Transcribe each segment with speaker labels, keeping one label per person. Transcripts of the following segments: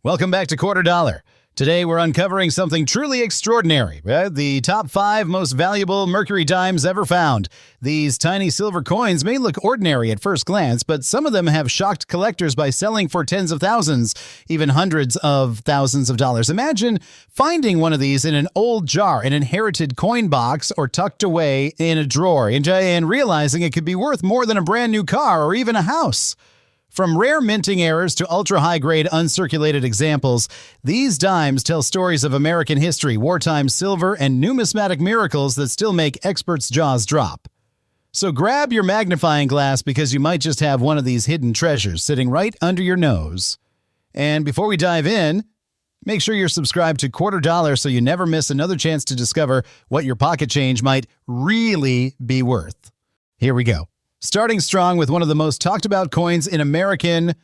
Speaker 1: Welcome back to Quarter Dollar. Today we're uncovering something truly extraordinary, the top 5 most valuable Mercury Dimes ever found. These tiny silver coins may look ordinary at first glance, but some of them have shocked collectors by selling for tens of thousands, even hundreds of thousands of dollars. Imagine finding one of these in an old jar, an inherited coin box, or tucked away in a drawer, and realizing it could be worth more than a brand new car or even a house. From rare minting errors to ultra-high-grade uncirculated examples, these dimes tell stories of American history, wartime silver, and numismatic miracles that still make experts' jaws drop. So grab your magnifying glass because you might just have one of these hidden treasures sitting right under your nose. And before we dive in, make sure you're subscribed to Quarter Dollar so you never miss another chance to discover what your pocket change might really be worth. Here we go. Starting strong with one of the most talked about coins in American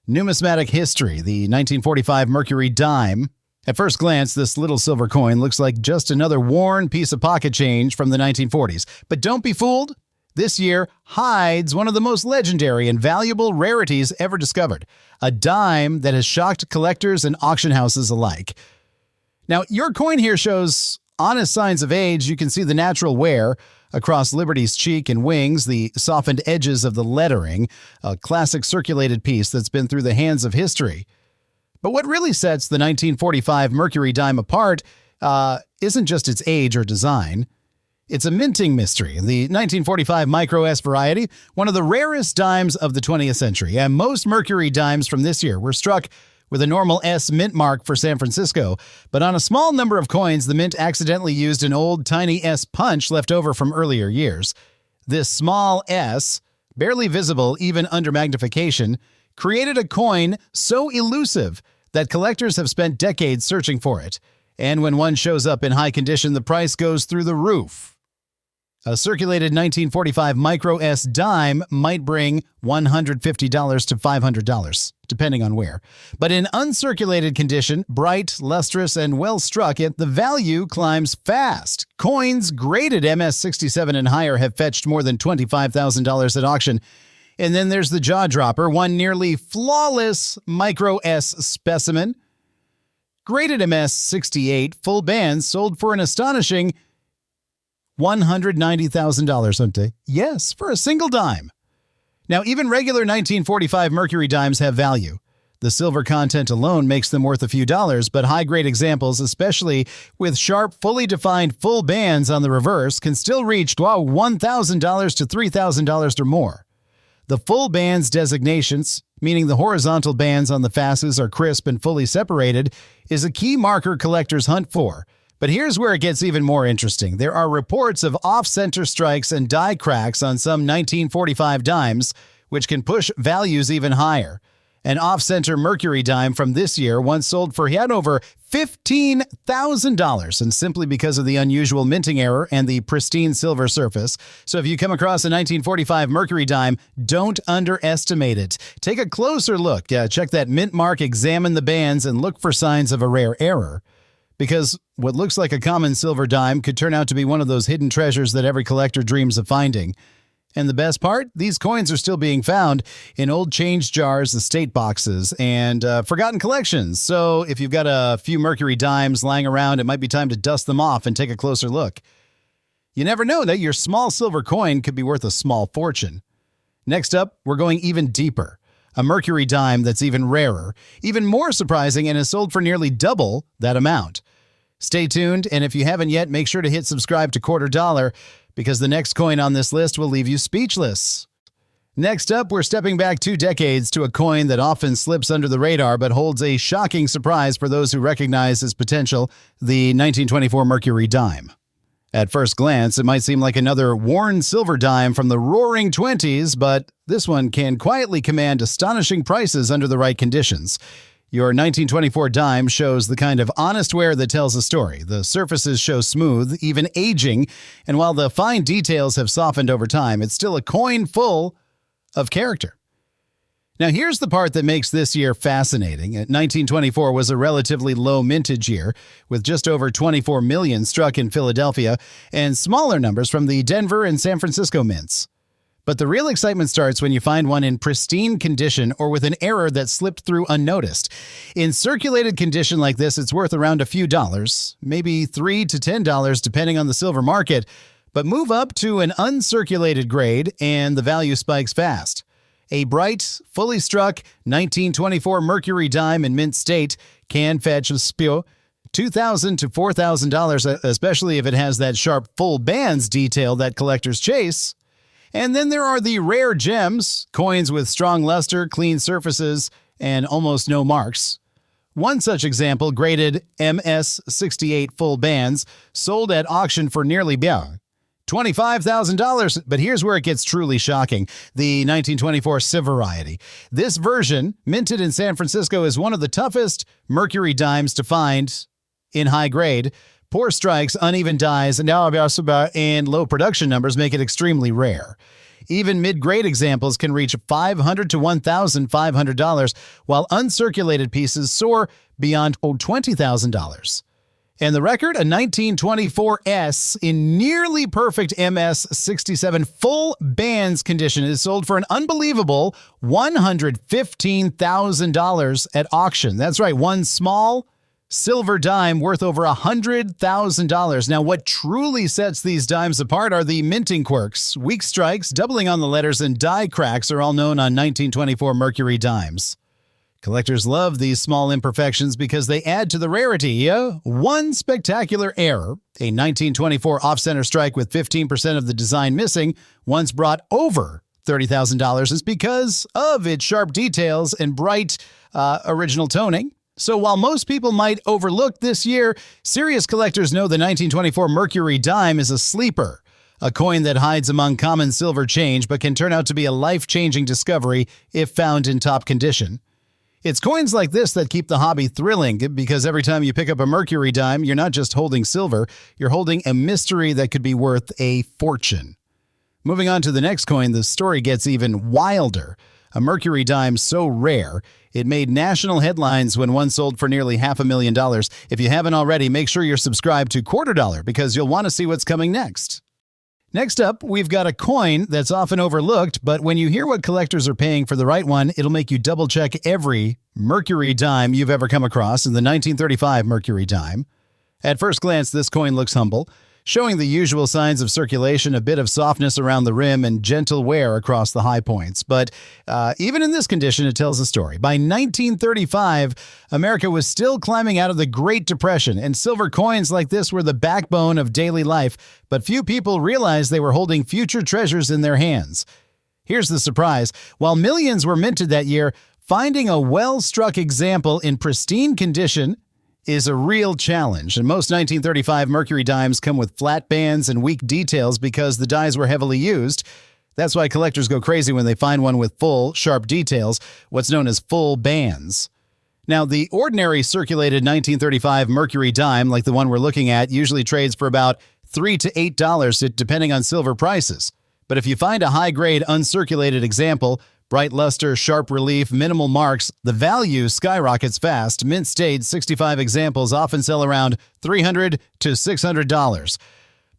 Speaker 1: numismatic history, the 1945 Mercury Dime. At first glance, this little silver coin looks like just another worn piece of pocket change from the 1940s. But don't be fooled. This year hides one of the most legendary and valuable rarities ever discovered, a dime that has shocked collectors and auction houses alike. Now, your coin here shows honest signs of age. You can see the natural wear across Liberty's cheek and wings, the softened edges of the lettering, a classic circulated piece that's been through the hands of history. But what really sets the 1945 Mercury Dime apart isn't just its age or design. It's a minting mystery. The 1945 Micro S variety, one of the rarest dimes of the 20th century, and most Mercury Dimes from this year were struck with a normal S mint mark for San Francisco, but on a small number of coins, the mint accidentally used an old tiny S punch left over from earlier years. This small S, barely visible even under magnification, created a coin so elusive that collectors have spent decades searching for it. And when one shows up in high condition, the price goes through the roof. A circulated 1945 Micro S dime might bring $150 to $500, depending on where. But in uncirculated condition, bright, lustrous, and well-struck, the value climbs fast. Coins graded MS67 and higher have fetched more than $25,000 at auction. And then there's the jaw-dropper, one nearly flawless Micro S specimen. Graded MS68 full bands sold for an astonishing $190,000, aren't they? Yes, for a single dime. Now, even regular 1945 Mercury Dimes have value. The silver content alone makes them worth a few dollars, but high-grade examples, especially with sharp, fully defined full bands on the reverse, can still reach $1,000 to $3,000 or more. The full bands designations, meaning the horizontal bands on the fasces are crisp and fully separated, is a key marker collectors hunt for. But here's where it gets even more interesting. There are reports of off-center strikes and die cracks on some 1945 dimes, which can push values even higher. An off-center Mercury dime from this year once sold for over $15,000, and simply because of the unusual minting error and the pristine silver surface. So if you come across a 1945 Mercury dime, don't underestimate it. Take a closer look. Check that mint mark, examine the bands, and look for signs of a rare error. Because what looks like a common silver dime could turn out to be one of those hidden treasures that every collector dreams of finding. And the best part? These coins are still being found in old change jars, estate boxes, and forgotten collections. So if you've got a few Mercury Dimes lying around, it might be time to dust them off and take a closer look. You never know that your small silver coin could be worth a small fortune. Next up, we're going even deeper. A Mercury dime that's even rarer, even more surprising, and has sold for nearly double that amount. Stay tuned, and if you haven't yet, make sure to hit subscribe to Quarter Dollar, because the next coin on this list will leave you speechless. Next up, we're stepping back 2 decades to a coin that often slips under the radar but holds a shocking surprise for those who recognize its potential, the 1924 Mercury Dime. At first glance, it might seem like another worn silver dime from the roaring 20s, but this one can quietly command astonishing prices under the right conditions. Your 1924 dime shows the kind of honest wear that tells a story. The surfaces show smooth, even aging, and while the fine details have softened over time, it's still a coin full of character. Now, here's the part that makes this year fascinating. 1924 was a relatively low mintage year, with just over 24 million struck in Philadelphia and smaller numbers from the Denver and San Francisco mints. But the real excitement starts when you find one in pristine condition or with an error that slipped through unnoticed. In circulated condition like this, it's worth around a few dollars, maybe $3 to $10 depending on the silver market. But move up to an uncirculated grade and the value spikes fast. A bright, fully struck 1924 Mercury Dime in mint state can fetch a $2,000 to $4,000, especially if it has that sharp full bands detail that collectors chase. And then there are the rare gems, coins with strong luster, clean surfaces, and almost no marks. One such example, graded MS-68 full bands, sold at auction for nearly $25,000, but here's where it gets truly shocking. The 1924 Civ variety. This version, minted in San Francisco, is one of the toughest Mercury dimes to find in high grade. Poor strikes, uneven dies, and low production numbers make it extremely rare. Even mid-grade examples can reach $500 to $1,500, while uncirculated pieces soar beyond $20,000. And the record, a 1924 S in nearly perfect MS-67 full bands condition, is sold for an unbelievable $115,000 at auction. That's right, one small silver dime worth over $100,000. Now, what truly sets these dimes apart are the minting quirks. Weak strikes, doubling on the letters, and die cracks are all known on 1924 Mercury dimes. Collectors love these small imperfections because they add to the rarity. One spectacular error, a 1924 off-center strike with 15% of the design missing, once brought over $30,000, is because of its sharp details and bright original toning. So while most people might overlook this year, serious collectors know the 1924 Mercury Dime is a sleeper, a coin that hides among common silver change but can turn out to be a life-changing discovery if found in top condition. It's coins like this that keep the hobby thrilling, because every time you pick up a Mercury Dime, you're not just holding silver, you're holding a mystery that could be worth a fortune. Moving on to the next coin, the story gets even wilder. A Mercury Dime so rare, it made national headlines when one sold for nearly $500,000. If you haven't already, make sure you're subscribed to Quarter Dollar because you'll want to see what's coming next. Next up, we've got a coin that's often overlooked, but when you hear what collectors are paying for the right one, it'll make you double-check every Mercury Dime you've ever come across in the 1935 Mercury Dime. At first glance, this coin looks humble, showing the usual signs of circulation, a bit of softness around the rim, and gentle wear across the high points. But even in this condition, it tells a story. By 1935, America was still climbing out of the Great Depression, and silver coins like this were the backbone of daily life, but few people realized they were holding future treasures in their hands. Here's the surprise. While millions were minted that year, finding a well-struck example in pristine condition is a real challenge, and most 1935 Mercury dimes come with flat bands and weak details because the dies were heavily used. That's why collectors go crazy when they find one with full, sharp details, what's known as full bands. Now, the ordinary circulated 1935 Mercury dime, like the one we're looking at, usually trades for about $3 to $8 depending on silver prices. But if you find a high-grade uncirculated example, bright luster, sharp relief, minimal marks, the value skyrockets fast. Mint state 65 examples often sell around $300 to $600.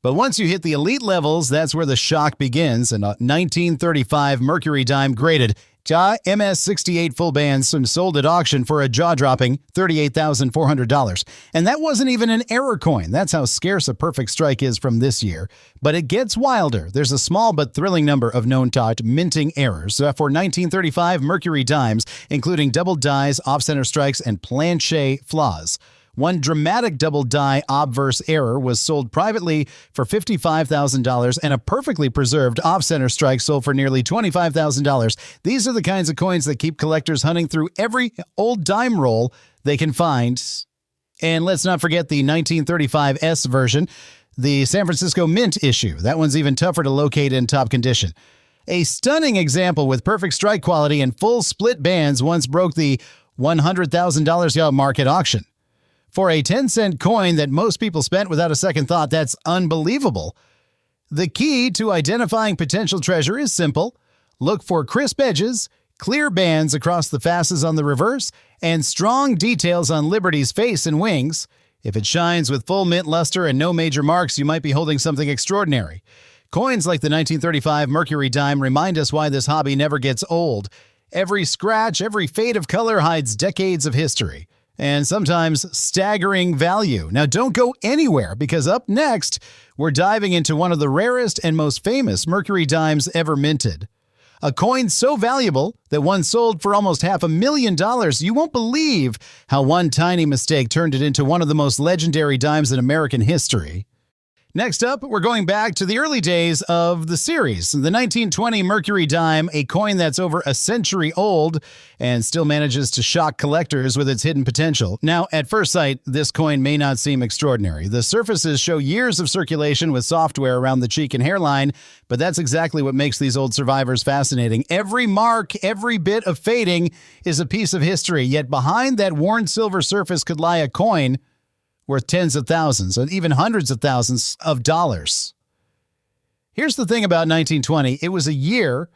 Speaker 1: But once you hit the elite levels, that's where the shock begins. And a 1935 Mercury Dime graded MS-68 full bands sold at auction for a jaw-dropping $38,400. And that wasn't even an error coin. That's how scarce a perfect strike is from this year. But it gets wilder. There's a small but thrilling number of known minting errors for 1935 Mercury Dimes, including double dies, off-center strikes, and planche flaws. One dramatic double die obverse error was sold privately for $55,000, and a perfectly preserved off-center strike sold for nearly $25,000. These are the kinds of coins that keep collectors hunting through every old dime roll they can find. And let's not forget the 1935 S version, the San Francisco Mint issue. That one's even tougher to locate in top condition. A stunning example with perfect strike quality and full split bands once broke the $100,000 mark at auction. For a 10-cent coin that most people spent without a second thought, that's unbelievable. The key to identifying potential treasure is simple. Look for crisp edges, clear bands across the facets on the reverse, and strong details on Liberty's face and wings. If it shines with full mint luster and no major marks, you might be holding something extraordinary. Coins like the 1935 Mercury Dime remind us why this hobby never gets old. Every scratch, every fade of color hides decades of history, and sometimes staggering value. Now don't go anywhere, because up next, we're diving into one of the rarest and most famous Mercury Dimes ever minted. A coin so valuable that one sold for almost $500,000. You won't believe how one tiny mistake turned it into one of the most legendary dimes in American history. Next up, we're going back to the early days of the series. The 1920 Mercury Dime, a coin that's over a century old and still manages to shock collectors with its hidden potential. Now, at first sight, this coin may not seem extraordinary. The surfaces show years of circulation with software around the cheek and hairline, but that's exactly what makes these old survivors fascinating. Every mark, every bit of fading is a piece of history, yet behind that worn silver surface could lie a coin worth tens of thousands and even hundreds of thousands of dollars. Here's the thing about 1920. It was a year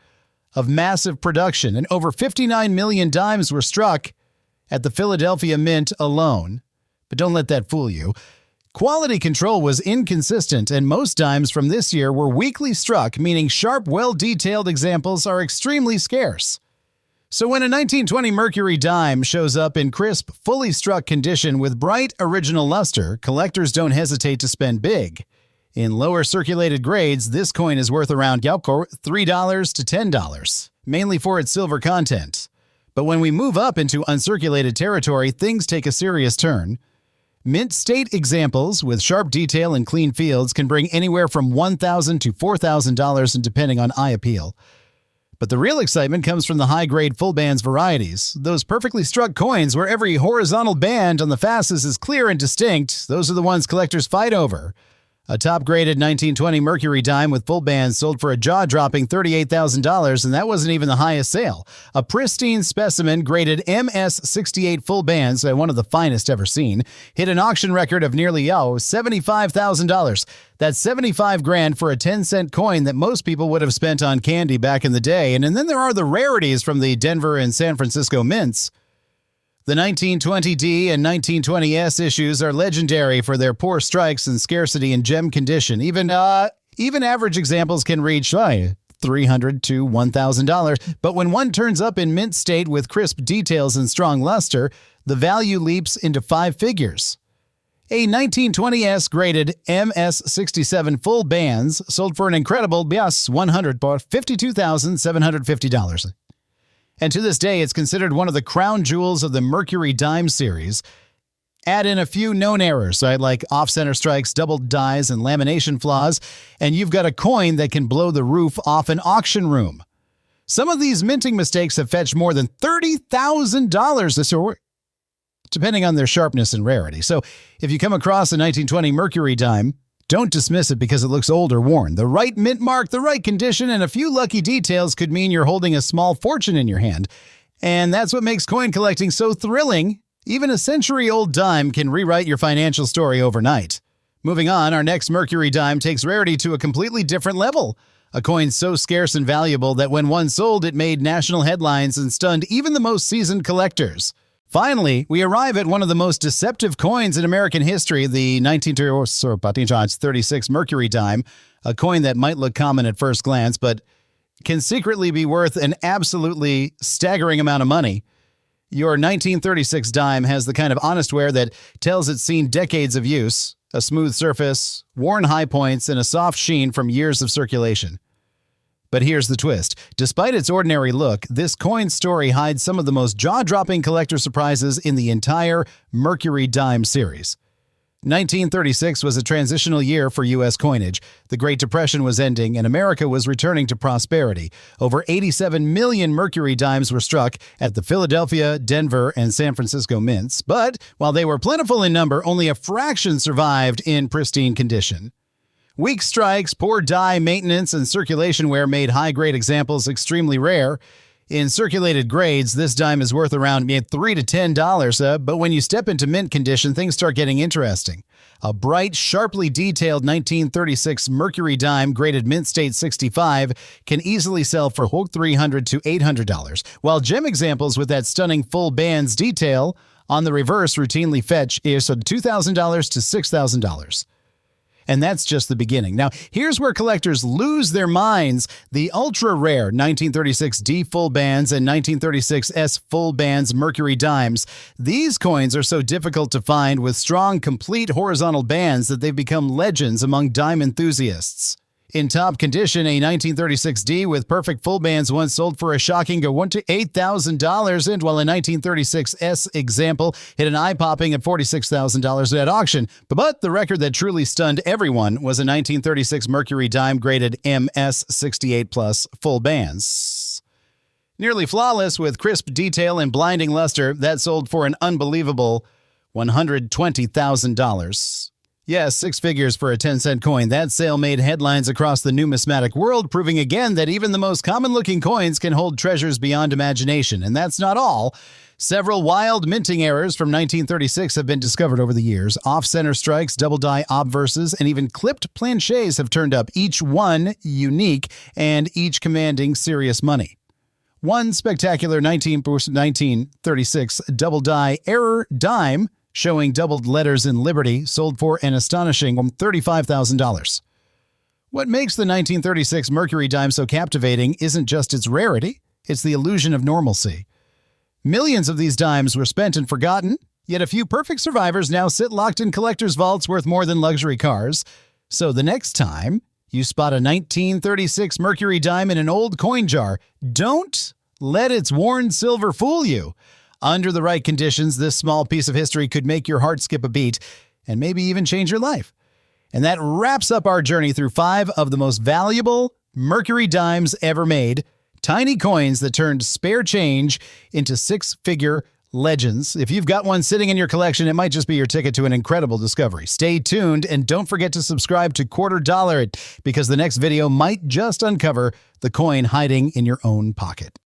Speaker 1: of massive production, and over 59 million dimes were struck at the Philadelphia Mint alone. But don't let that fool you. Quality control was inconsistent, and most dimes from this year were weakly struck, meaning sharp, well-detailed examples are extremely scarce. So when a 1920 Mercury Dime shows up in crisp, fully struck condition with bright original luster, collectors don't hesitate to spend big. In lower circulated grades, this coin is worth around $3 to $10, mainly for its silver content. But when we move up into uncirculated territory, things take a serious turn. Mint state examples with sharp detail and clean fields can bring anywhere from $1,000 to $4,000, depending on eye appeal. But the real excitement comes from the high-grade full bands varieties. Those perfectly struck coins where every horizontal band on the facets is clear and distinct, those are the ones collectors fight over. A top-graded 1920 Mercury Dime with full bands sold for a jaw-dropping $38,000, and that wasn't even the highest sale. A pristine specimen graded MS68 full bands, one of the finest ever seen, hit an auction record of nearly $75,000. That's 75 grand for a 10-cent coin that most people would have spent on candy back in the day. And then there are the rarities from the Denver and San Francisco mints. The 1920D and 1920S issues are legendary for their poor strikes and scarcity in gem condition. Even average examples can reach $300 to $1,000. But when one turns up in mint state with crisp details and strong luster, the value leaps into five figures. A 1920S graded MS67 full bands sold for an incredible $52,750. And to this day, it's considered one of the crown jewels of the Mercury Dime series. Add in a few known errors, like off-center strikes, doubled dies, and lamination flaws, and you've got a coin that can blow the roof off an auction room. Some of these minting mistakes have fetched more than $30,000 this year, depending on their sharpness and rarity. So if you come across a 1920 Mercury Dime, don't dismiss it because it looks old or worn. The right mint mark, the right condition, and a few lucky details could mean you're holding a small fortune in your hand. And that's what makes coin collecting so thrilling. Even a century-old dime can rewrite your financial story overnight. Moving on, our next Mercury Dime takes rarity to a completely different level. A coin so scarce and valuable that when one sold, it made national headlines and stunned even the most seasoned collectors. Finally, we arrive at one of the most deceptive coins in American history, the 1936 Mercury Dime, a coin that might look common at first glance, but can secretly be worth an absolutely staggering amount of money. Your 1936 dime has the kind of honest wear that tells it's seen decades of use, a smooth surface, worn high points, and a soft sheen from years of circulation. But here's the twist. Despite its ordinary look, this coin story hides some of the most jaw-dropping collector surprises in the entire Mercury Dime series. 1936 was a transitional year for U.S. coinage. The Great Depression was ending, and America was returning to prosperity. Over 87 million Mercury Dimes were struck at the Philadelphia, Denver, and San Francisco mints. But while they were plentiful in number, only a fraction survived in pristine condition. Weak strikes, poor die maintenance, and circulation wear made high-grade examples extremely rare. In circulated grades, this dime is worth around $3 to $10, but when you step into mint condition, things start getting interesting. A bright, sharply detailed 1936 Mercury Dime graded mint state 65 can easily sell for $300 to $800, while gem examples with that stunning full bands detail on the reverse routinely fetch $2,000 to $6,000. And that's just the beginning. Now, here's where collectors lose their minds. The ultra-rare 1936 D full bands and 1936 S full bands Mercury Dimes. These coins are so difficult to find with strong, complete horizontal bands that they've become legends among dime enthusiasts. In top condition, a 1936 D with perfect full bands once sold for a shocking $1,000 to $8,000, and while a 1936 S example hit an eye-popping at $46,000 at auction. But the record that truly stunned everyone was a 1936 Mercury Dime graded MS 68 Plus full bands. Nearly flawless with crisp detail and blinding luster, that sold for an unbelievable $120,000. Yes, 6 figures for a 10-cent coin. That sale made headlines across the numismatic world, proving again that even the most common-looking coins can hold treasures beyond imagination. And that's not all. Several wild minting errors from 1936 have been discovered over the years. Off-center strikes, double-die obverses, and even clipped planchets have turned up, each one unique and each commanding serious money. One spectacular 1936 double-die error dime showing doubled letters in Liberty, sold for an astonishing $35,000. What makes the 1936 Mercury Dime so captivating isn't just its rarity, it's the illusion of normalcy. Millions of these dimes were spent and forgotten, yet a few perfect survivors now sit locked in collectors' vaults worth more than luxury cars. So the next time you spot a 1936 Mercury Dime in an old coin jar, don't let its worn silver fool you. Under the right conditions, this small piece of history could make your heart skip a beat and maybe even change your life. And that wraps up our journey through 5 of the most valuable Mercury Dimes ever made, tiny coins that turned spare change into 6-figure legends. If you've got one sitting in your collection, it might just be your ticket to an incredible discovery. Stay tuned and don't forget to subscribe to Quarter Dollar It, because the next video might just uncover the coin hiding in your own pocket.